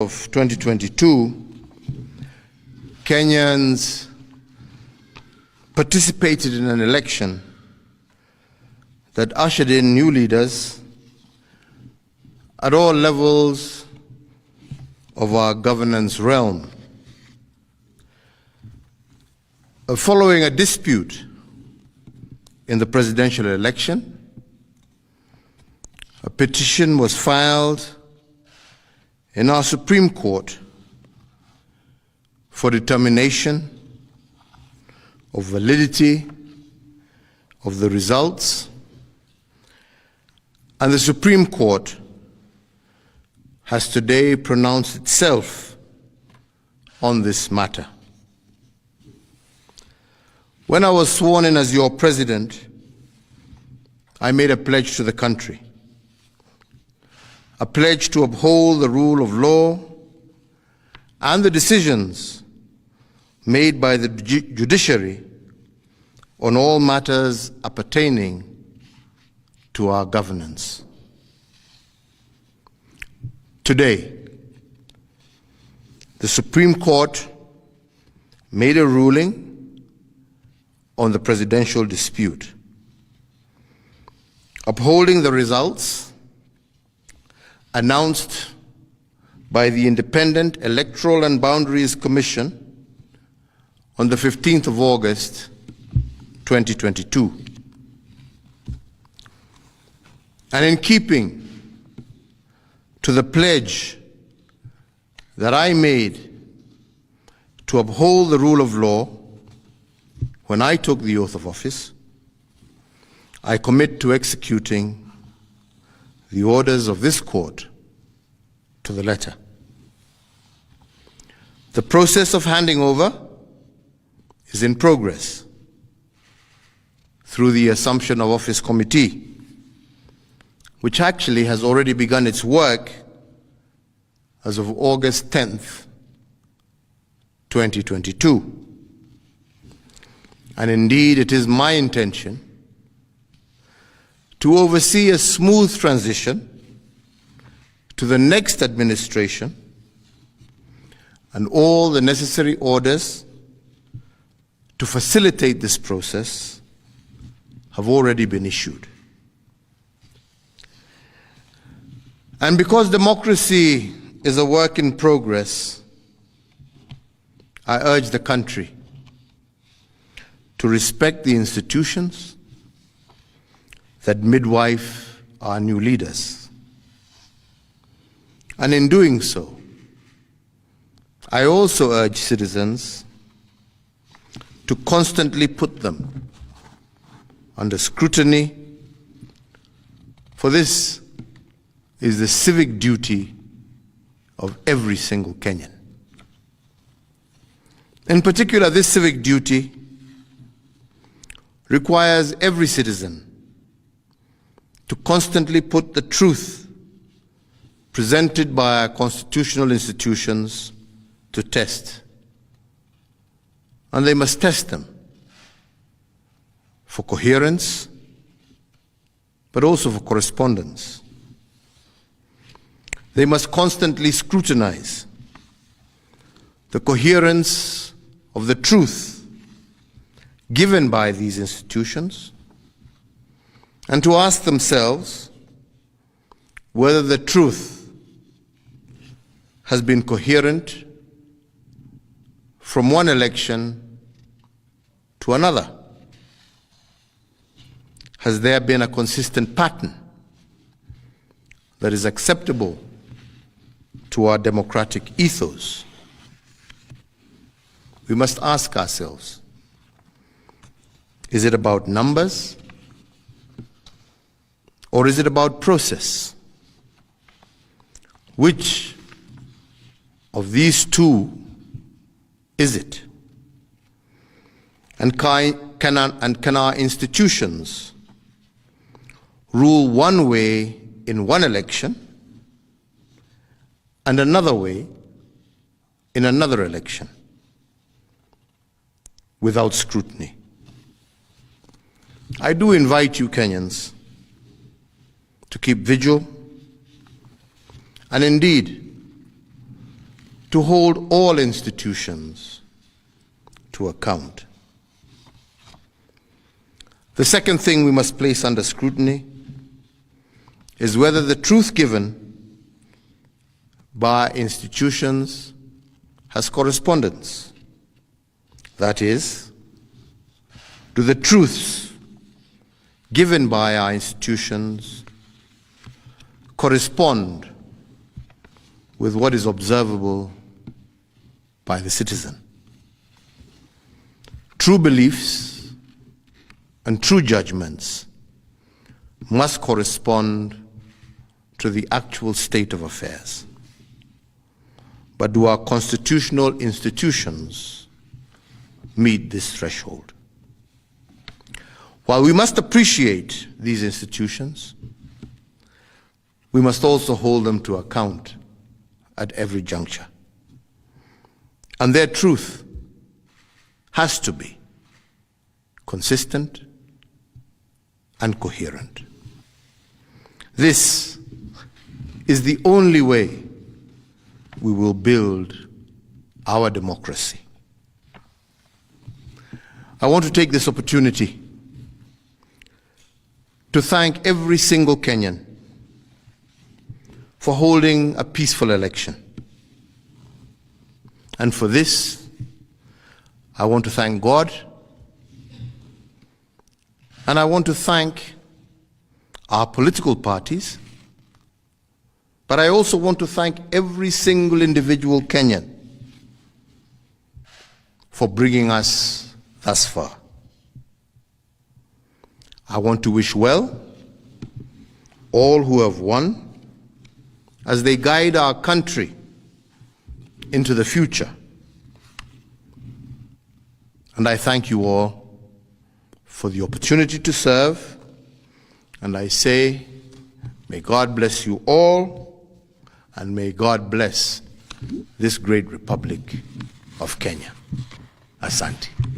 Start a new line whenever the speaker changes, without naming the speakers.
of 2022, Kenyans participated in an election that ushered in new leaders at all levels of our governance realm. Following a dispute in the presidential election, a petition was filed in our Supreme Court for determination of validity of the results, and the Supreme Court has today pronounced itself on this matter. When I was sworn in as your president, I made a pledge to the country, a pledge to uphold the rule of law and the decisions made by the judiciary on all matters appertaining to our governance. Today, the Supreme Court made a ruling on the presidential dispute, upholding the results announced by the Independent Electoral and Boundaries Commission on the 15th of August, 2022. And in keeping to the pledge that I made to uphold the rule of law when I took the oath of office, I commit to executing the orders of this court to the letter. The process of handing over is in progress through the Assumption of Office Committee, which actually has already begun its work as of August 10th, 2022. And indeed, it is my intention to oversee a smooth transition to the next administration, and all the necessary orders to facilitate this process have already been issued. And because democracy is a work in progress, I urge the country to respect the institutions that midwife our new leaders. And in doing so, I also urge citizens to constantly put them under scrutiny, for this is the civic duty of every single Kenyan. In particular, this civic duty requires every citizen to constantly put the truth presented by our constitutional institutions to test. And they must test them for coherence, but also for correspondence. They must constantly scrutinize the coherence of the truth given by these institutions, and to ask themselves whether the truth has been coherent from one election to another. Has there been a consistent pattern that is acceptable to our democratic ethos? We must ask ourselves, is it about numbers, or is it about process? Which of these two is it? And can our institutions rule one way in one election and another way in another election without scrutiny? I do invite you, Kenyans, to keep vigil and indeed to hold all institutions to account. The second thing we must place under scrutiny is whether the truth given by institutions has correspondence. That is, do the truths given by our institutions correspond with what is observable by the citizen? True beliefs and true judgments must correspond to the actual state of affairs. But do our constitutional institutions meet this threshold? While we must appreciate these institutions, we must also hold them to account at every juncture. And their truth has to be consistent and coherent. This is the only way we will build our democracy. I want to take this opportunity to thank every single Kenyan for holding a peaceful election. And for this, I want to thank God, and I want to thank our political parties, but I also want to thank every single individual Kenyan for bringing us thus far. I want to wish well all who have won as they guide our country into the future. And I thank you all for the opportunity to serve, and I say, may God bless you all, and may God bless this great Republic of Kenya. Asante.